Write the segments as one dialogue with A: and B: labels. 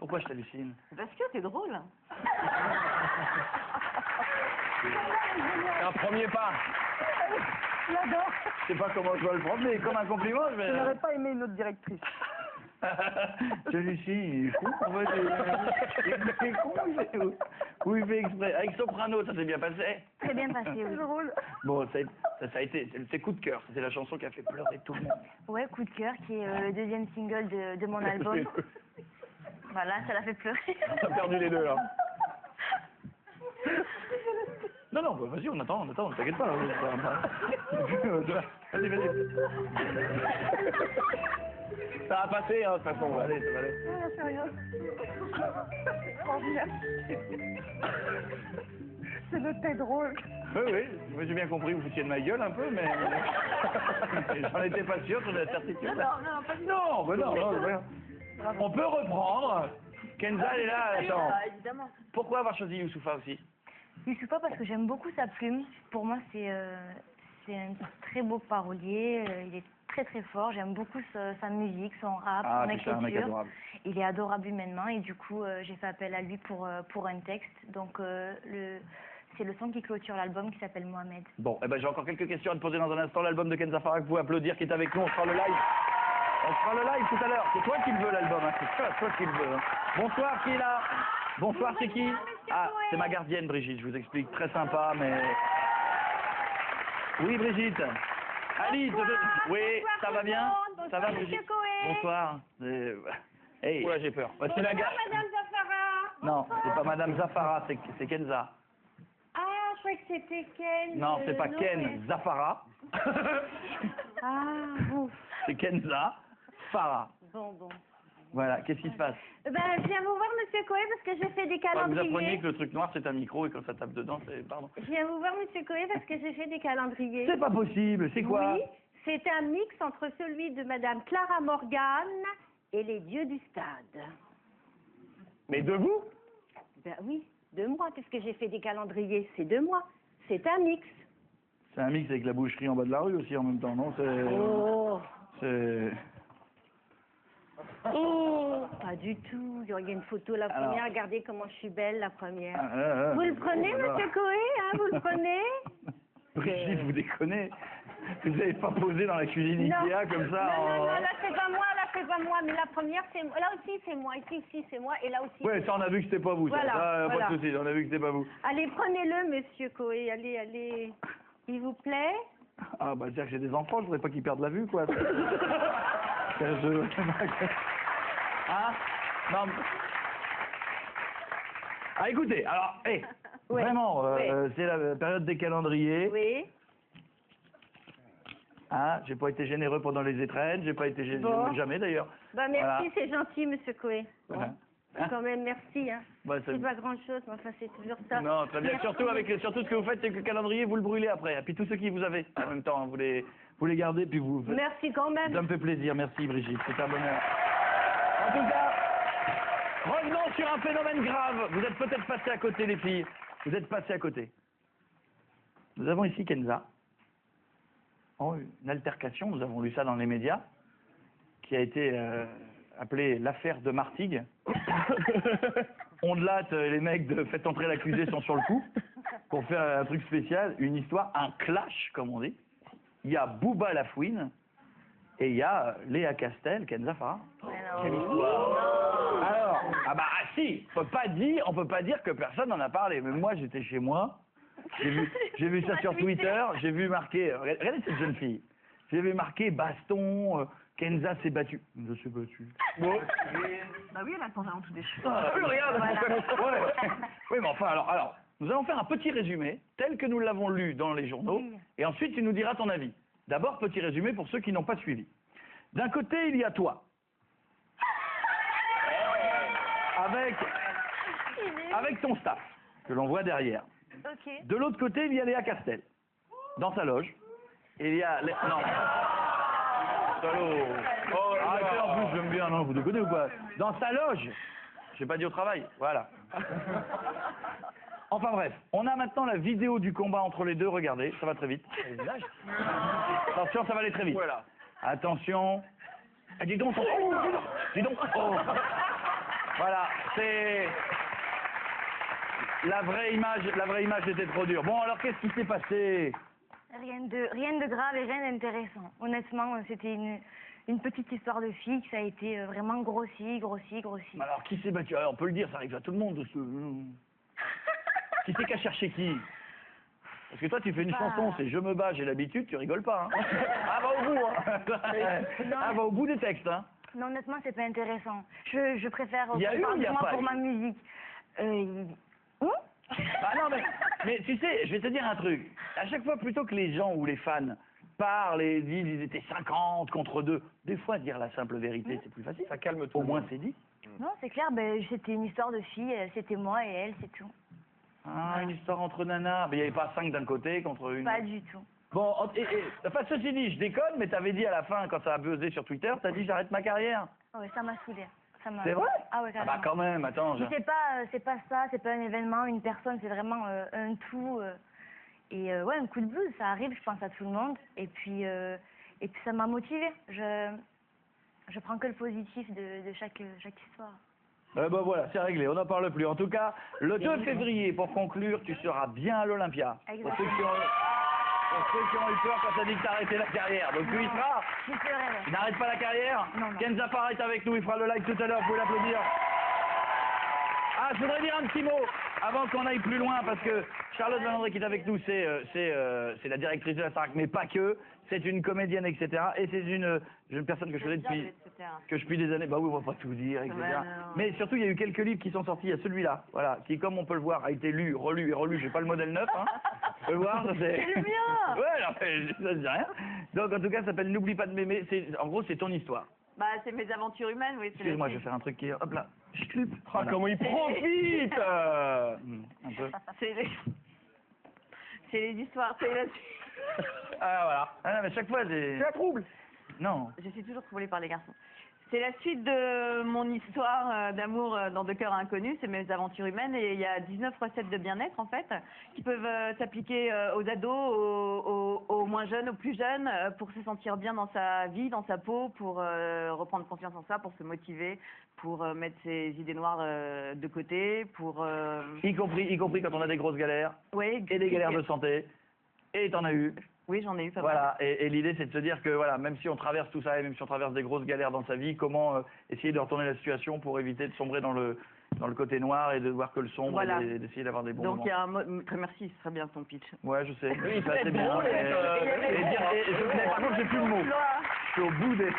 A: Pourquoi je t'hallucine?
B: Parce que t'es drôle.
A: C'est un premier pas.
B: J'adore.
A: Je sais pas comment je dois le prendre, mais comme un compliment, je vais...
B: Je n'aurais pas aimé une autre directrice.
A: Celui-ci, il est fou. En fait, il est con, ou il fait exprès. Avec Soprano, ça s'est bien passé.
C: Très bien passé, oui.
B: C'est drôle.
A: Bon, ça a été, c'est coup de cœur. C'est la chanson qui a fait pleurer tout le monde.
C: Ouais, Coup de cœur, qui est le deuxième single de mon album. Voilà, ça l'a fait pleurer.
A: On a perdu les deux, là. Non, non, bah, vas-y, on attend, t'inquiète pas. Vas-y, vas-y. Ça va passer, hein, de toute façon, ça va aller.
B: Ah, c'est rien. Oh, merci. C'est de tes drôle.
A: Oui, moi j'ai bien compris, vous foutiez de ma gueule un peu, mais j'en étais pas sûr, j'en ai la certitude.
B: Non, pas du tout.
A: Non, bah non, c'est rien. On peut reprendre. Kenza, elle est là, attends.
B: Évidemment.
A: Pourquoi avoir choisi Youssoupha aussi?
C: Youssoupha parce que j'aime beaucoup sa plume. Pour moi, c'est un très beau parolier. Il est très très fort. J'aime beaucoup sa musique, son rap, son
A: putain, un mec
C: écriture.
A: adorable.
C: Il est adorable humainement et du coup, j'ai fait appel à lui pour un texte. Donc, c'est le son qui clôture l'album qui s'appelle Mohamed.
A: Bon, eh ben j'ai encore quelques questions à te poser dans un instant. L'album de Kenza Farah que vous pouvez applaudir, qui est avec nous. On fera le live. On fera le live tout à l'heure. C'est toi qui le veux, l'album. Hein. C'est toi qui le veux. Hein. Bonsoir, qui est là? Bonsoir, c'est qui? Ah, c'est ma gardienne, Brigitte. Je vous explique. Très sympa, mais... Oui, Brigitte. Ali, oui, ça va bien? Ça va, Brigitte? Bonsoir. Hey. Oula, j'ai peur. Bah, c'est la
D: Madame Zafara.
A: Non, c'est pas Madame Zafara, c'est Kenza.
D: Ah, je croyais que c'était Ken.
A: Non, c'est pas Ken
D: mais-
A: Zafara.
D: Ah, bon.
A: C'est Kenza Farah.
D: Bon.
A: Voilà, qu'est-ce qui se passe?
D: Ben, je viens vous voir, Monsieur Coé, parce que j'ai fait des
A: Vous apprenez
D: calendriers.
A: que le truc noir, c'est un micro, et quand ça tape dedans, c'est... Pardon.
D: Je viens vous voir, Monsieur Coé, parce que j'ai fait des calendriers.
A: C'est pas possible, c'est quoi?
D: Oui, c'est un mix entre celui de Madame Clara Morgan et les dieux du stade.
A: Mais de vous?
D: Ben oui, de moi, puisque j'ai fait des calendriers, c'est de moi. C'est un mix.
A: C'est un mix avec la boucherie en bas de la rue aussi en même temps, non?
D: Oh,
A: C'est...
D: pas du tout. Il y a une photo, la
A: Alors.
D: première. Regardez comment je suis belle, la première.
A: Ah,
D: Vous le prenez,
A: voilà.
D: Monsieur Coé, hein, vous le prenez?
A: Brigitte, vous déconnez. Vous n'avez pas posé dans la cuisine
D: Non.
A: Ikea comme ça
D: Non, là c'est pas moi, mais la première c'est moi. Là aussi c'est moi, ici c'est moi, et là aussi.
A: Ouais, ça on a vu que c'était pas vous.
D: Voilà,
A: Ça,
D: voilà.
A: Pas de soucis, on a vu que c'était pas vous.
D: Allez, prenez-le, Monsieur Coé, allez. Il vous plaît?
A: Ah bah c'est-à-dire que j'ai des enfants, je voudrais pas qu'ils perdent la vue, quoi. Hein? Non. Ah écoutez, alors,
D: Oui.
A: vraiment,
D: Oui.
A: c'est la période des calendriers.
D: Oui.
A: Hein, j'ai pas été généreux pendant les étrennes, j'ai pas été généreux
D: Bon.
A: jamais d'ailleurs.
D: Bah merci,
A: Voilà.
D: c'est gentil, Monsieur Coé. Bon.
A: Voilà. Hein?
D: Quand même, merci. Hein.
A: Bah, ça-
D: C'est pas grand-chose, mais enfin c'est toujours ça.
A: Non, très bien.
D: Merci.
A: Surtout ce que vous faites, c'est que le calendrier, vous le brûlez après. Et puis tous ceux qui vous avez, en même temps, hein, vous les gardez, puis vous...
D: Merci quand même.
A: Ça me fait plaisir, merci Brigitte, c'est un bonheur. En tout cas, revenons sur un phénomène grave. Vous êtes peut-être passés à côté, les filles. Vous êtes passés à côté. Nous avons ici Kenza. En une altercation, nous avons lu ça dans les médias, qui a été appelée l'affaire de Martigues. On latte les mecs de Faites entrer l'accusé sont sur le coup, pour faire un truc spécial, une histoire, un clash, comme on dit. Il y a Bouba Lafouine, et il y a Léa Castel, Kenza Farah. Quelle histoire. Alors, ah bah ah, si, on peut pas dire que personne n'en a parlé. Mais moi, j'étais chez moi, j'ai vu ça sur Twitter, j'ai vu marqué, regardez cette jeune fille, j'ai vu marqué baston, Kenza s'est battue. Je suis battue. Bon.
B: Bah oui, elle a le pantalon tout déchiré.
A: Ah, oui, regarde. Ouais. Oui, mais enfin, alors, nous allons faire un petit résumé, tel que nous l'avons lu dans les journaux,
C: Oui.
A: et ensuite tu nous diras ton avis. D'abord, petit résumé pour ceux qui n'ont pas suivi. D'un côté, il y a toi. Avec ton staff, que l'on voit derrière.
C: Ok.
A: De l'autre côté, il y a Léa Castel, dans sa loge. Et il y a... Non. Salaud. Oh, arrêtez, en plus, j'aime bien, non, vous déconnez ou quoi? Dans sa loge. J'ai pas dit au travail, voilà. Enfin bref, on a maintenant la vidéo du combat entre les deux, regardez, ça va très vite. Attention, ça va aller très vite. Voilà. Attention. Ah, dis donc, oh. Dis donc, oh. Voilà, c'est... La vraie image était trop dure. Bon, alors qu'est-ce qui s'est passé?
C: Rien de grave et rien d'intéressant. Honnêtement, c'était une petite histoire de fille que ça a été vraiment grossi.
A: Alors, qui s'est battu? Alors, on peut le dire, ça arrive à tout le monde. Qui c'est qui a cherché qui? Parce que toi, tu fais une chanson, c'est « Je me bats, j'ai l'habitude », tu rigoles pas, hein. Ah, va au bout, hein. Ah, va au bout des textes, hein.
C: Non, honnêtement, c'est pas intéressant. Je préfère
A: Il y a eu ou il y a
C: moi
A: pas
C: pour
A: eu
C: ma musique.
A: Ah non, mais tu sais, je vais te dire un truc. À chaque fois, plutôt que les gens ou les fans parlent et disent ils étaient 50 contre 2, des fois, dire la simple vérité, c'est plus facile.
B: Ça calme tout.
A: Au moins, c'est dit.
C: Non, c'est clair, c'était une histoire de fille, c'était moi et elle, c'est tout.
A: Ah, une histoire entre nanas. Mais il n'y avait pas 5 d'un côté contre une.
C: Pas du tout.
A: Bon, enfin, ceci dit, je déconne, mais t'avais dit à la fin, quand ça a buzzé sur Twitter, t'as dit j'arrête ma carrière.
C: Ouais, ça m'a saoulée.
A: C'est vrai?
C: Ah ouais,
A: Ah
C: carrément.
A: bah quand même, attends.
C: Mais c'est pas ça, c'est pas un événement, une personne, c'est vraiment un tout. Et ouais, un coup de blues, ça arrive, je pense à tout le monde. Et puis ça m'a motivée. Je prends que le positif de chaque histoire.
A: Ben voilà, c'est réglé, on n'en parle plus. En tout cas, le 2 février, pour conclure, tu seras bien à l'Olympia. Pour ceux qui ont eu peur quand t'as dit que t'arrêtais la carrière. Donc tu y seras.
C: Je serai, ouais.
A: Tu n'arrêtes pas la carrière?
C: Non, non.
A: Ken Zafar est avec nous, il fera le live tout à l'heure, vous pouvez l'applaudir. Ah, je voudrais dire un petit mot avant qu'on aille plus loin, parce que Charlotte Valandré qui est avec nous, c'est la directrice de la Starac, mais pas que. C'est une comédienne, etc. Et c'est une personne que je connais depuis des années. Bah oui, on va pas tout dire, etc. Mais surtout, il y a eu quelques livres qui sont sortis. Il y a celui-là, voilà, qui, comme on peut le voir, a été lu, relu et relu. J'ai pas le modèle neuf, hein. On peut le voir, ça c'est...
C: C'est le mien.
A: Ouais, non, mais ça c'est rien. Donc en tout cas, ça s'appelle N'oublie pas de m'aimer. En gros, c'est ton histoire.
E: Bah, c'est mes aventures humaines, oui.
A: Excuse-moi, je vais faire un truc qui est... Hop là. Chlup.
B: Ah,
A: Voilà.
B: comment il profite
A: Un peu.
E: C'est les histoires, c'est la...
A: Ah voilà. Ah non, mais chaque fois, c'est...
B: Tu la troubles?
A: Non.
E: Je suis toujours troublée par les garçons. C'est la suite de mon histoire d'amour dans Deux cœurs inconnus, c'est mes aventures humaines et il y a 19 recettes de bien-être en fait qui peuvent s'appliquer aux ados, aux moins jeunes, aux plus jeunes pour se sentir bien dans sa vie, dans sa peau, pour reprendre confiance en soi, pour se motiver, pour mettre ses idées noires de côté, pour...
A: Y compris quand on a des grosses galères
E: Oui,
A: et des galères de santé. Et t'en as eu.
E: Oui, j'en ai eu pas mal.
A: Voilà, et l'idée c'est de se dire que voilà, même si on traverse tout ça et même si on traverse des grosses galères dans sa vie, comment essayer de retourner la situation pour éviter de sombrer dans le côté noir et de voir que le sombre
E: Voilà.
A: et d'essayer d'avoir des bons
E: Donc
A: moments.
E: il y a un mode... Très merci, c'est très bien ton pitch.
A: Ouais, je sais.
B: Oui,
A: Ça,
B: très
A: c'est bien.
B: drôle,
A: Mais par contre, j'ai plus le mot. Je suis au bout des...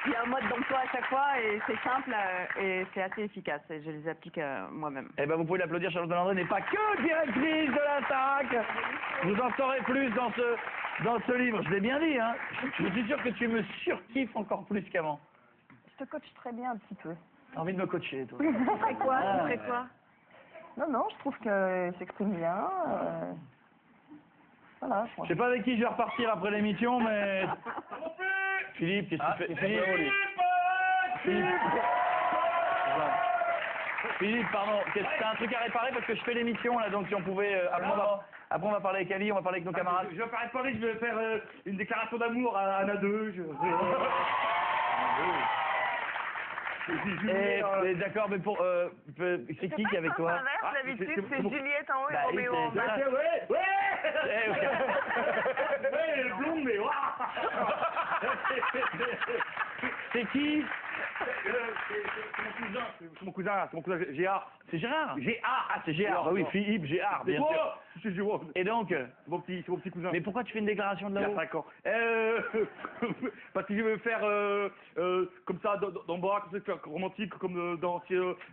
E: Il y a un mode d'emploi à chaque fois et c'est simple et c'est assez efficace et je les applique moi-même.
A: Eh ben, vous pouvez l'applaudir, Charlotte Valandré n'est pas que directrice de la Starac. Vous en saurez plus dans ce livre. Je l'ai bien dit, hein. Je suis sûr que tu me surkiffes encore plus qu'avant.
F: Je te coach très bien un petit peu.
A: T'as envie de me coacher, toi.
E: C'est quoi
A: Ah.
E: C'est quoi
F: Non, je trouve que s'exprime bien. Voilà, je
A: Je sais pas avec qui je vais repartir après l'émission, mais...
B: Ah,
A: Philippe, qu'est-ce que tu fais? Philippe, pardon, t'as un truc à réparer parce que je fais l'émission là, donc si on pouvait... Après on va parler avec Ali, on va parler avec nos camarades.
B: Je vais pas réparer, je vais faire une déclaration d'amour à Anna 2.
A: Et d'accord, mais pour... c'est qui est avec toi?
F: D'habitude, c'est Juliette en haut et
A: Bah,
F: Roméo en bas.
B: Ouais.
A: Eh, ok.
B: Ouais, elle est blonde, mais waouh.
A: C'est qui?
B: C'est mon cousin, Gérard.
A: C'est Gérard?
B: Gérard.
A: C'est Gérard, bah oui, Philippe Gérard, bien sûr.
B: C'est Gérard.
A: Et donc,
B: C'est mon petit cousin.
A: mais pourquoi tu fais une déclaration de
B: Il y a
A: là-haut?
B: 5 ans. Parce que je veux faire comme ça dans Bora, comme ça, romantique, comme dans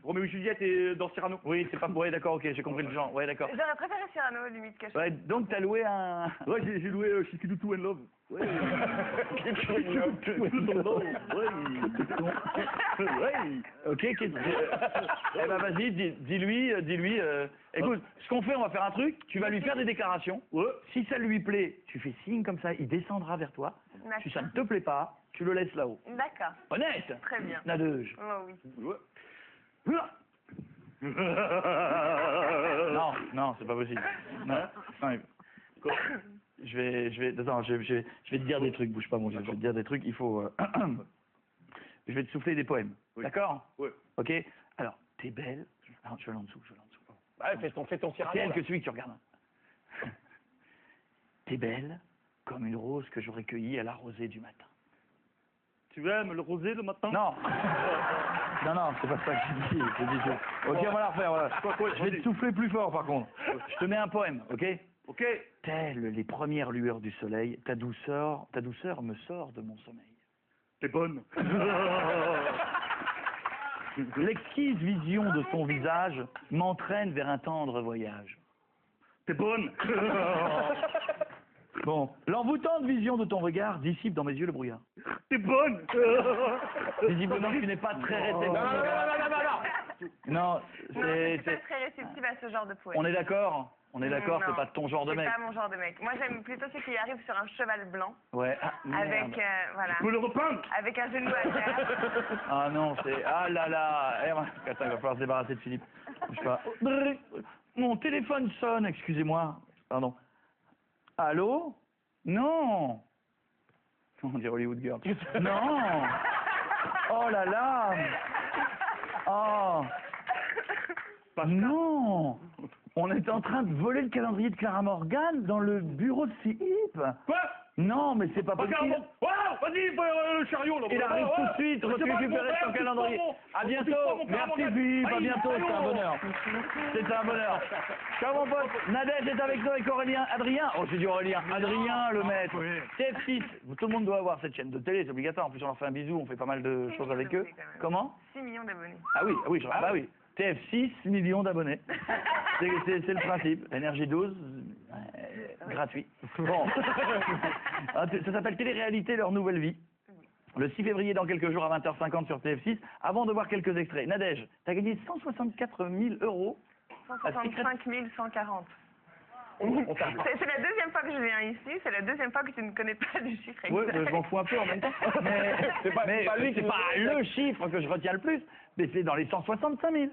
B: Roméo et Juliette et dans Cyrano.
A: Oui, c'est pas... Ouais, d'accord, ok, j'ai compris le genre, ouais, d'accord.
F: J'aurais préféré Cyrano, limite, caché.
A: Ouais, donc t'as loué un...
B: Ouais, j'ai loué Chikidutu and Love. Ouais.
A: Ok, eh ben vas-y, dis-lui, écoute, ce qu'on fait, on va faire un truc, tu vas lui faire des déclarations, si ça lui plaît, tu fais signe comme ça, il descendra vers toi, si ça ne te plaît pas, tu le laisses là-haut.
F: D'accord,
A: Honnête?
F: très bien.
A: Nadeuge.
F: Oh oui.
A: Non, c'est pas possible. Non, mais- Attends, je vais te dire des trucs, bouge pas mon Dieu, je vais te dire des trucs, il faut... je vais te souffler des poèmes,
B: Oui.
A: d'accord?
B: Ouais.
A: Ok? Alors, T'es belle. Non, je vais en dessous.
G: Ouais, fais ton
A: C'est elle
G: Cyrano.
A: que celui que tu regardes. T'es belle comme une rose que j'aurais cueillie à la rosée du matin.
B: Tu aimes le rosé le matin?
A: Non. Non, c'est pas ça que j'ai dit. Ok, on va la refaire. Voilà. Je vais te souffler plus fort par contre. Je te mets un poème, ok?
B: Ok.
A: Telles les premières lueurs du soleil, ta douceur me sort de mon sommeil.
B: T'es bonne.
A: L'exquise vision de ton visage m'entraîne vers un tendre voyage.
B: T'es bonne.
A: Bon, l'envoûtante vision de ton regard dissipe dans mes yeux le brouillard.
B: T'es bonne.
A: Visiblement, tu n'es pas très réceptif. Non,
F: Non, je suis pas très réceptive à ce genre de poème.
A: on est d'accord? On est d'accord,
F: Non,
A: c'est pas ton genre de mec.
F: C'est pas mon genre de mec. Moi, j'aime plutôt ceux qui arrivent sur un cheval blanc,
A: Ouais. Ah, merde.
F: avec, voilà,
B: Tu peux le repeindre?
F: avec un genou à terre.
A: Ah non, c'est... Ah là là. Attends, il va falloir se débarrasser de Philippe. Je sais pas. Mon téléphone sonne, excusez-moi. Pardon. Allô? Non. On dirait Hollywood Girl. Non. Oh là là. Oh. Non. On est en train de voler le calendrier de Clara Morgan dans le bureau de Philippe.
B: Quoi?
A: Non, mais c'est pas
B: Regarde,
A: possible.
B: vas-y, le chariot là.
A: Il arrive tout de suite, récupérer son calendrier. À bientôt. Merci Philippe, à bientôt, c'est un bonheur. C'est un bonheur. Ciao mon pote, Nadège est avec nous avec Aurélien. Adrien, oh j'ai dit Aurélien, Adrien le maître. TF6, tout le monde doit avoir cette chaîne de télé, c'est obligatoire. En plus on leur fait un bisou, on fait pas mal de choses avec eux. Comment?
F: 6 millions d'abonnés.
A: Ah oui, bah oui. TF6, millions d'abonnés. C'est le principe. Énergie 12, gratuit. Bon. Ça s'appelle Télé-réalité, leur nouvelle vie. Le 6 février, dans quelques jours, à 20h50 sur TF6. Avant de voir quelques extraits. Nadège, t'as gagné 164 000 euros.
F: 165 140. C'est la deuxième fois que je viens ici, c'est la deuxième fois que tu ne connais pas le chiffre exact.
A: Ouais, je m'en fous un peu en même temps. Mais c'est pas le chiffre que je retiens le plus, mais c'est dans les 165 000.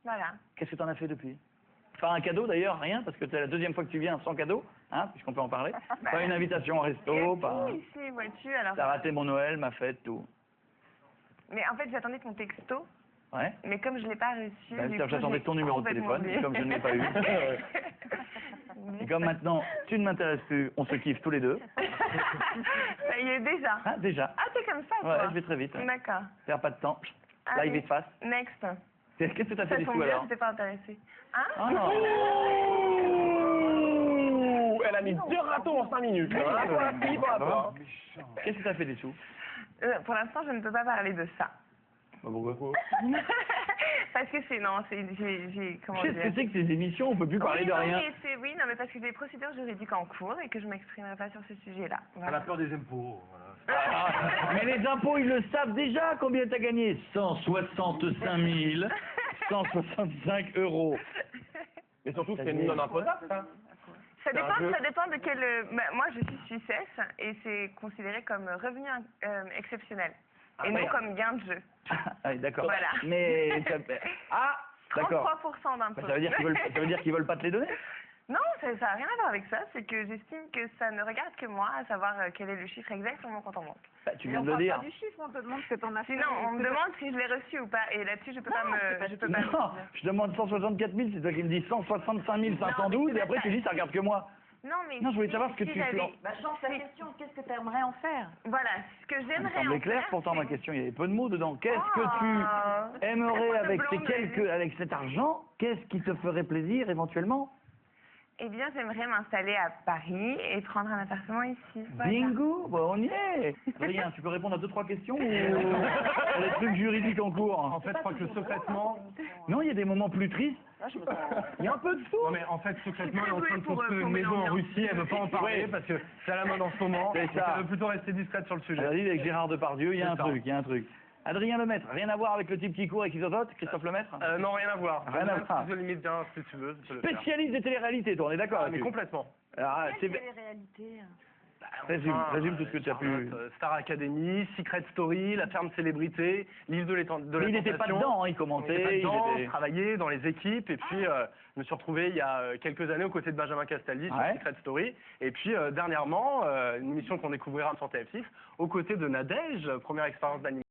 F: Voilà.
A: Qu'est-ce que t'en as fait depuis? Pas un cadeau d'ailleurs, rien, parce que c'est la deuxième fois que tu viens sans cadeau, hein, puisqu'on peut en parler. Pas une invitation au resto, pas...
F: Ici, vois-tu, alors...
A: T'as raté mon Noël, ma fête, tout.
F: Mais en fait, j'attendais ton texto,
A: Ouais.
F: mais comme je ne l'ai pas reçu...
A: Bah,
F: du coup,
A: j'attendais
F: j'ai
A: ton numéro de
F: complètement
A: téléphone,
F: oublié.
A: comme je ne l'ai pas eu. Et comme maintenant, tu ne m'intéresses plus, on se kiffe tous les deux.
F: Ça y est, déjà.
A: Ah, déjà.
F: Ah, t'es comme ça,
A: Ouais,
F: toi.
A: je vais très vite.
F: D'accord.
A: Perds pas de temps.
F: Allez.
A: Live et face.
F: Next.
A: Qu'est-ce que t'as fait
F: Ça
A: des
F: tombe
A: sous
F: bien,
A: alors?
F: je t'ai pas intéressé. Hein?
A: Ah non.
G: Ouh, elle a mis 2 ratons en 5 minutes. Hein, pour la fille, pour la porte.
A: Qu'est-ce que t'as fait des sous?
F: Pour l'instant, je ne peux pas parler de ça.
A: Bah, pourquoi?
F: Parce que c'est... Non, c'est... J'ai... Comment
A: Qu'est-ce
F: dire?
A: que c'est que ces émissions? On peut plus parler
F: Oui,
A: de
F: non,
A: rien.
F: mais oui, non, mais parce que j'ai des procédures juridiques en cours et que je m'exprimerai pas sur ce sujet-là.
G: Elle a peur des impôts. Voilà.
A: Ah, mais les impôts, ils le savent déjà. Combien t'as gagné? 165 165 euros.
G: Mais surtout, c'est non imposable, ça.
F: Ça
G: C'est un jeu.
F: dépend de quel... moi, je suis suissesse et c'est considéré comme revenu exceptionnel.
G: Ah
F: et
G: ouais.
F: non comme gain de jeu.
A: Ah, oui, d'accord.
F: Voilà.
A: Mais ah, d'accord.
F: 33% d'impôt.
A: Bah, ça veut dire qu'ils veulent pas te les donner?
F: Non, ça n'a rien à voir avec ça. C'est que j'estime que ça ne regarde que moi, à savoir quel est le chiffre exact sur mon compte en banque.
A: Bah, tu viens de le dire.
E: du chiffre, on te demande ce que t'en as fait.
F: Sinon, on me demande si je l'ai reçu ou pas. Et là-dessus, je peux pas me... Je peux pas me
A: Non, je demande 164 000, c'est toi qui me dis 165 512 et après tu dis ça regarde que moi.
F: Non, mais...
A: Non, je voulais savoir ce que
F: si
A: tu
F: j'avais-
A: flanques.
E: Bah, change ta question, qu'est-ce que tu aimerais en faire?
F: Voilà, ce que
A: Ça me
F: j'aimerais
A: semblait
F: en
A: clair
F: faire,
A: pourtant ma
F: c'est-
A: question, il y avait peu de mots dedans. Qu'est-ce que
F: Oh.
A: tu aimerais avec ces
F: Blonde.
A: avec cet argent? Qu'est-ce qui te ferait plaisir éventuellement?
F: Eh bien, j'aimerais m'installer à Paris et prendre un appartement ici. Voilà.
A: Bingo, bah, on y est. Rien, tu peux répondre à 2-3 questions ou les trucs juridiques en cours?
H: En fait, je crois que secrètement,
A: Non, il y a des moments plus tristes. Il y a un peu de sous.
H: non mais en fait secrètement, elle est en train de
F: Pour
H: construire une
F: mettre
H: maison en
F: l'ambiance.
H: Russie, elle veut pas en parler
A: Oui.
H: parce que c'est à la mode en ce moment.
A: C'est
H: Donc,
A: ça.
H: elle veut plutôt rester discrète sur le sujet.
A: Elle a dit avec Gérard Depardieu, il y a
H: C'est
A: un
H: ça.
A: truc, il y a un truc. Adrien Lemaître, rien à voir avec le type qui court et qui zozote, Christophe Lemaître?
G: Non, rien à voir.
A: Rien à voir.
G: Si je limite bien, si tu veux, je peux le faire.
A: Spécialiste des téléréalités, toi, on est d'accord
G: Ah, mais
A: là-dessus?
G: complètement.
A: Alors, c'est...
E: les réalités.
A: Résume tout ce que tu as pu...
G: Star Academy, Secret Story, La Ferme Célébrité, Livre de
A: Mais il n'était pas dedans, hein, il
G: On était pas
A: commentait,
G: dedans,
A: il était...
G: travaillait dans les équipes et puis je me suis retrouvé il y a quelques années aux côtés de Benjamin Castaldi sur
A: Ouais.
G: Secret Story et puis dernièrement une émission qu'on découvrira sur TF6 aux côtés de Nadège, première expérience d'animation.